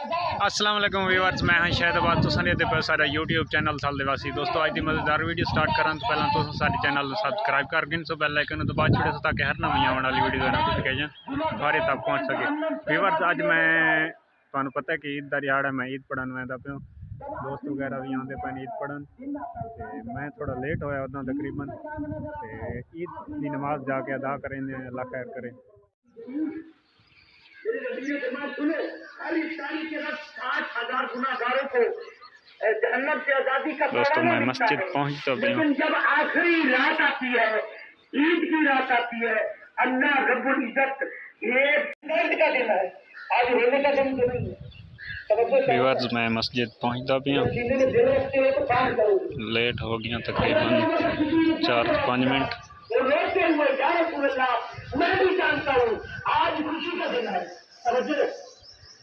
अस्सलाम वालेकुम व्यूअर्स, मैं हाँ शहदाबाद तुसां दे पे सारा यूट्यूब चैनल साल दिवासी दोस्तों अज की मजेदार वीडियो स्टार्ट करन तो पहला तुम सारे चैनल सब्सक्राइब कर गिन सो बेल आइकन दबा छोड़े सो ताकि हर नवी आने वाली वीडियो का नोटिफिकेशन थोड़े तक पहुँच सके। व्यूअर्स अज मैं तुहानू पता है कि ईद का दिहाड़ा मैं ईद पढ़न वैदा प्यो, दोस्त वगैरह भी आते पे ईद पढ़न ते मैं थोड़ा लेट होया उदा तकरीबन ईद की नमाज जाके अदा करें, अल्लाह खैर करे। दोस्तों मैं मस्जिद पहुंच तो भी हूँ। जब आखिरी रात आती है, ईद की रात आती है, अल्लाह रब्बुल इज्जत ये का दिन है, आज रोने का दिन तो नहीं है। व्यूअर्स मैं मस्जिद पहुंचता भी हूँ, लेट हो गया तकरीबन 4-5 मिनट। रोते हुए या रसूल अल्लाह मैं भी जानता हूँ आज खुशी का दिन है,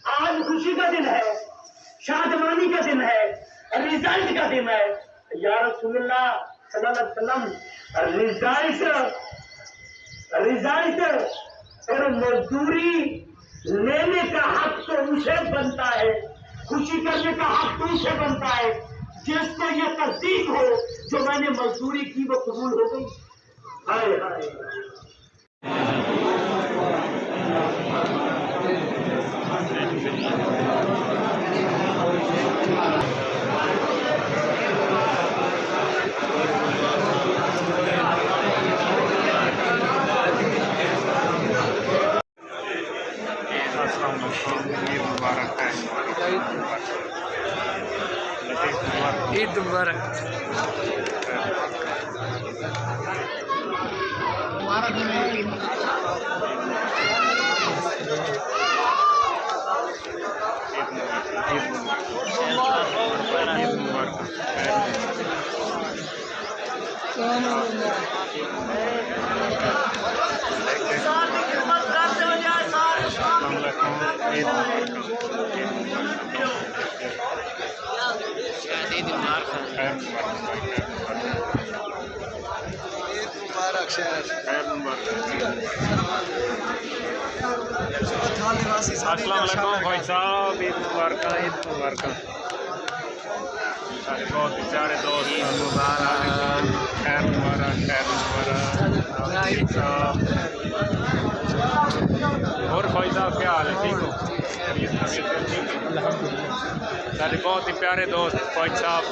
आज खुशी का दिन है, शादमानी का दिन है, रिजल्ट का दिन है। या रसूलुल्लाह सल्लल्लाहु अलैहि वसल्लम रिजल्ट और मजदूरी लेने का हक तो उसे बनता है, खुशी करने का हक तो उसे बनता है जिसको ये तस्दीक हो जो मैंने मजदूरी की वो कबूल हो गई। हाय हाय ईद मुबारक। अस्सलाम वालेकुम भाई साहब, ईद मुबारक, ईद मुबारक। सारे बहुत प्यारे दोस्त मुबारक, खैर मुबारक, खैर मुबारक और भाई साहब क्या हाल है, ठीक हो? सारे बहुत ही प्यारे दोस्त भाई साहब।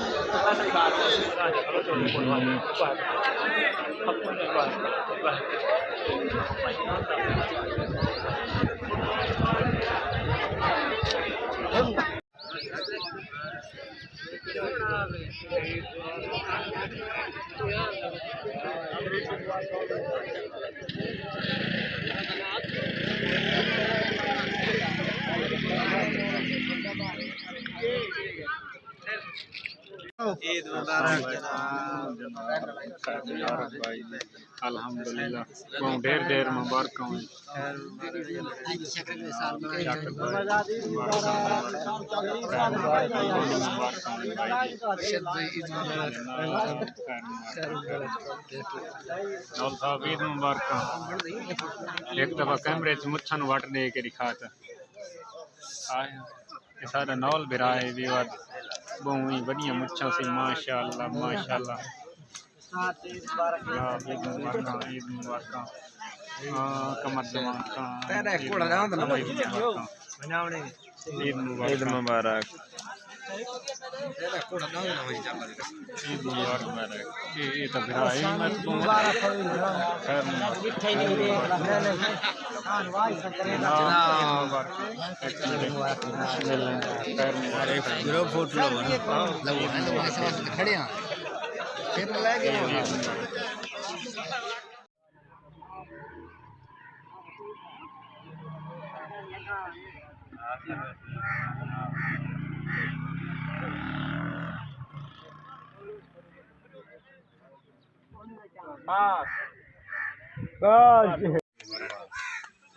ईद मुबारक भाई, अल्हम्दुलिल्लाह ढेर ढेर मुबारक हो। ईद मुबारक। एक दफा कैमरे च मुच्छा वट दे के दिखा सारा नौल बिरा है व्यूअर, बहुत ही बढ़िया मुच्छा सी माशाअल्लाह माशाअल्लाह। ईद मुबारक, ईद मुबारक। कमर ईद मुबारक, ईद मुबारक, ईद मुबारक। ये तो फिर आई मुबारक खड़े फिर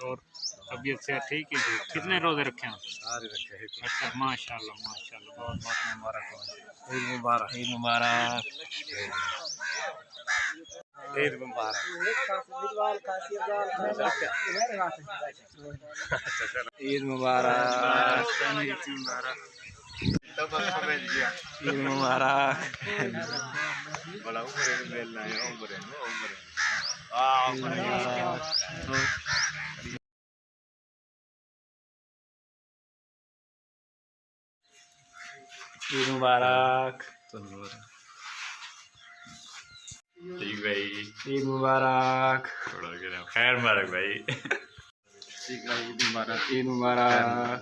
और तबीयत से ठीक है जी। कितने रोजे रखे हैं? सारे रखे हैं। अच्छा माशाल्लाह माशाल्लाह, बहुत बहुत मुबारक हो। ईद मुबारक। ईद मुबारक। ईद मुबारक। ईद मुबारक। ईद मुबारक। बड़ा उम्र मिलना है, उम्र ईद मुबारक। ठीक भाई। ईद मुबारक। थोड़ा खैर मुबारक भाई। ठीक है, ईद मुबारक। ईद मुबारक।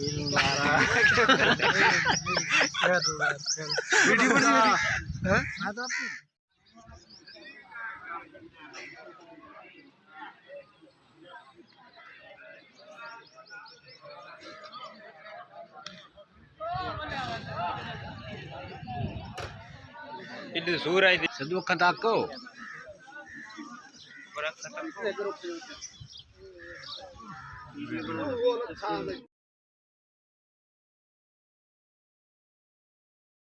ईद मुबारक। itu surah itu sedua kataku.